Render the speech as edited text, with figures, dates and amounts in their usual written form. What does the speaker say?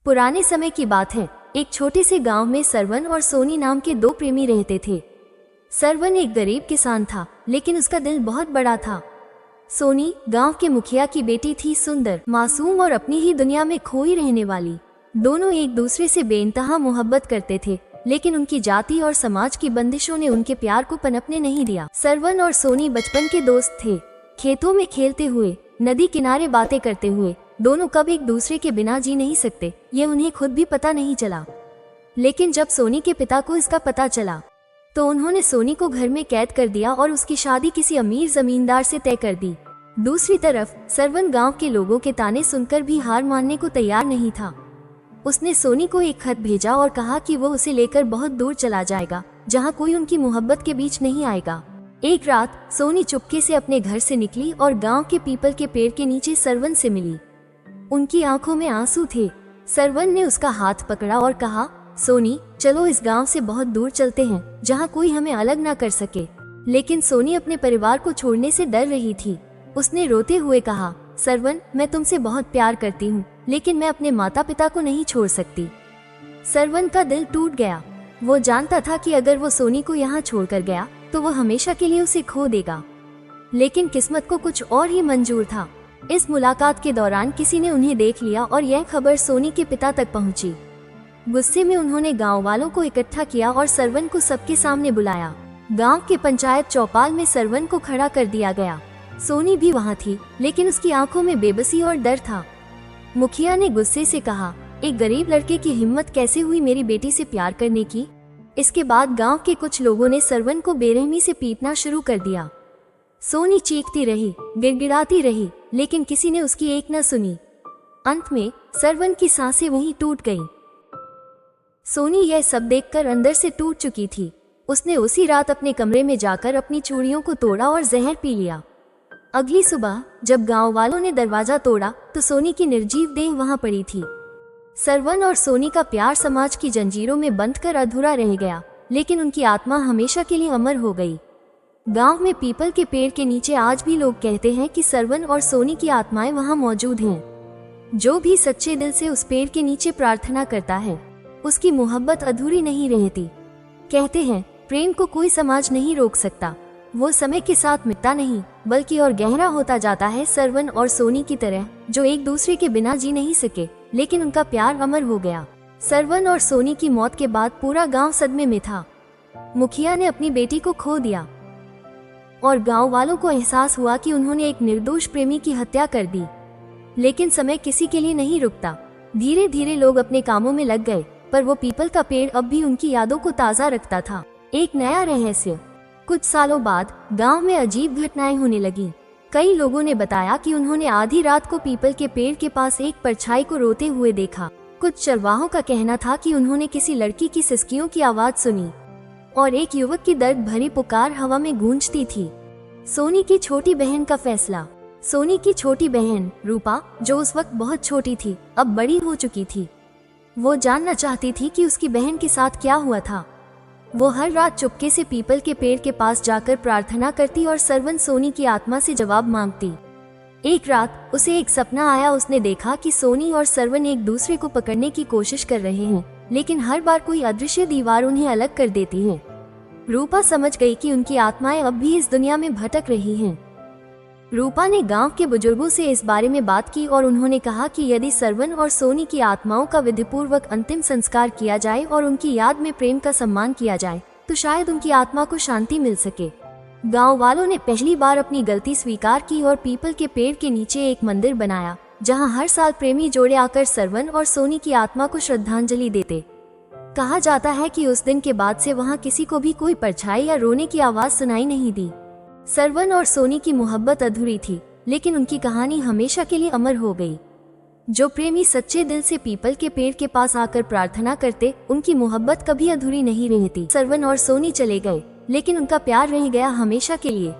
पुराने समय की बात है। एक छोटे से गांव में सरवन और सोनी नाम के दो प्रेमी रहते थे। सरवन एक गरीब किसान था, लेकिन उसका दिल बहुत बड़ा था। सोनी गांव के मुखिया की बेटी थी, सुंदर, मासूम और अपनी ही दुनिया में खोई रहने वाली। दोनों एक दूसरे से बेइंतहा मोहब्बत करते थे, लेकिन उनकी जाति और समाज की बंदिशों ने उनके प्यार को पनपने नहीं दिया। सरवन और सोनी बचपन के दोस्त थे। खेतों में खेलते हुए, नदी किनारे बातें करते हुए दोनों कब एक दूसरे के बिना जी नहीं सकते, ये उन्हें खुद भी पता नहीं चला। लेकिन जब सोनी के पिता को इसका पता चला तो उन्होंने सोनी को घर में कैद कर दिया और उसकी शादी किसी अमीर जमींदार से तय कर दी। दूसरी तरफ सरवन गांव के लोगों के ताने सुनकर भी हार मानने को तैयार नहीं था। उसने सोनी को एक खत भेजा और कहा कि वो उसे लेकर बहुत दूर चला जाएगा, जहां कोई उनकी मोहब्बत के बीच नहीं आएगा। एक रात सोनी चुपके से अपने घर से निकली और गांव के पीपल के पेड़ के नीचे सरवन से मिली। उनकी आंखों में आंसू थे। सरवन ने उसका हाथ पकड़ा और कहा, सोनी, चलो इस गांव से बहुत दूर चलते हैं, जहां कोई हमें अलग ना कर सके। लेकिन सोनी अपने परिवार को छोड़ने से डर रही थी। उसने रोते हुए कहा, सरवन, मैं तुमसे बहुत प्यार करती हूँ, लेकिन मैं अपने माता पिता को नहीं छोड़ सकती। सरवन का दिल टूट गया। वो जानता था कि अगर वो सोनी को यहाँ छोड़कर गया तो वो हमेशा के लिए उसे खो देगा। लेकिन किस्मत को कुछ और ही मंजूर था। इस मुलाकात के दौरान किसी ने उन्हें देख लिया और यह खबर सोनी के पिता तक पहुंची। गुस्से में उन्होंने गांव वालों को इकट्ठा किया और सरवन को सबके सामने बुलाया। गांव के पंचायत चौपाल में सरवन को खड़ा कर दिया गया। सोनी भी वहां थी, लेकिन उसकी आंखों में बेबसी और डर था। मुखिया ने गुस्से से कहा, एक गरीब लड़के की हिम्मत कैसे हुई मेरी बेटी से प्यार करने की। इसके बाद गांव के कुछ लोगों ने सरवन को बेरहमी से पीटना शुरू कर दिया। सोनी चीखती रही, गिड़गिड़ाती रही, लेकिन किसी ने उसकी एक न सुनी। अंत में सरवन की सांसें वहीं टूट गईं। सोनी यह सब देखकर अंदर से टूट चुकी थी। उसने उसी रात अपने कमरे में जाकर अपनी चूड़ियों को तोड़ा और जहर पी लिया। अगली सुबह जब गांव वालों ने दरवाजा तोड़ा तो सोनी की निर्जीव देह वहां पड़ी थी। सरवन और सोनी का प्यार समाज की जंजीरों में बंधकर अधूरा रह गया, लेकिन उनकी आत्मा हमेशा के लिए अमर हो गई। गांव में पीपल के पेड़ के नीचे आज भी लोग कहते हैं कि सरवन और सोनी की आत्माएं वहां मौजूद हैं। जो भी सच्चे दिल से उस पेड़ के नीचे प्रार्थना करता है, उसकी मोहब्बत अधूरी नहीं रहती। कहते हैं, प्रेम को कोई समाज नहीं रोक सकता। वो समय के साथ मिटता नहीं, बल्कि और गहरा होता जाता है, सरवन और सोनी की तरह, जो एक दूसरे के बिना जी नहीं सके, लेकिन उनका प्यार अमर हो गया। सरवन और सोनी की मौत के बाद पूरा गांव सदमे में था। मुखिया ने अपनी बेटी को खो दिया और गांव वालों को एहसास हुआ कि उन्होंने एक निर्दोष प्रेमी की हत्या कर दी। लेकिन समय किसी के लिए नहीं रुकता। धीरे धीरे लोग अपने कामों में लग गए, पर वो पीपल का पेड़ अब भी उनकी यादों को ताज़ा रखता था। एक नया रहस्य। कुछ सालों बाद गांव में अजीब घटनाएं होने लगी। कई लोगों ने बताया कि उन्होंने आधी रात को पीपल के पेड़ के पास एक परछाई को रोते हुए देखा। कुछ चरवाहों का कहना था कि उन्होंने किसी लड़की की सिसकियों की आवाज सुनी और एक युवक की दर्द भरी पुकार हवा में गूंजती थी। सोनी की छोटी बहन का फैसला। सोनी की छोटी बहन रूपा, जो उस वक्त बहुत छोटी थी, अब बड़ी हो चुकी थी। वो जानना चाहती थी कि उसकी बहन के साथ क्या हुआ था। वो हर रात चुपके से पीपल के पेड़ के पास जाकर प्रार्थना करती और सरवन सोनी की आत्मा से जवाब मांगती। एक रात उसे एक सपना आया। उसने देखा कि सोनी और सरवन एक दूसरे को पकड़ने की कोशिश कर रहे हैं, लेकिन हर बार कोई अदृश्य दीवार उन्हें अलग कर देती है। रूपा समझ गई कि उनकी आत्माएं अब भी इस दुनिया में भटक रही हैं। रूपा ने गांव के बुजुर्गों से इस बारे में बात की और उन्होंने कहा कि यदि सरवन और सोनी की आत्माओं का विधिपूर्वक अंतिम संस्कार किया जाए और उनकी याद में प्रेम का सम्मान किया जाए, तो शायद उनकी आत्मा को शांति मिल सके। गांव वालों ने पहली बार अपनी गलती स्वीकार की और पीपल के पेड़ के नीचे एक मंदिर बनाया, जहां हर साल प्रेमी जोड़े आकर सरवन और सोनी की आत्मा को श्रद्धांजलि देते। कहा जाता है कि उस दिन के बाद से वहां किसी को भी कोई परछाई या रोने की आवाज सुनाई नहीं दी। सरवन और सोनी की मोहब्बत अधूरी थी, लेकिन उनकी कहानी हमेशा के लिए अमर हो गई। जो प्रेमी सच्चे दिल से पीपल के पेड़ के पास आकर प्रार्थना करते, उनकी मोहब्बत कभी अधूरी नहीं रहती। सरवन और सोनी चले गए, लेकिन उनका प्यार रह गया हमेशा के लिए।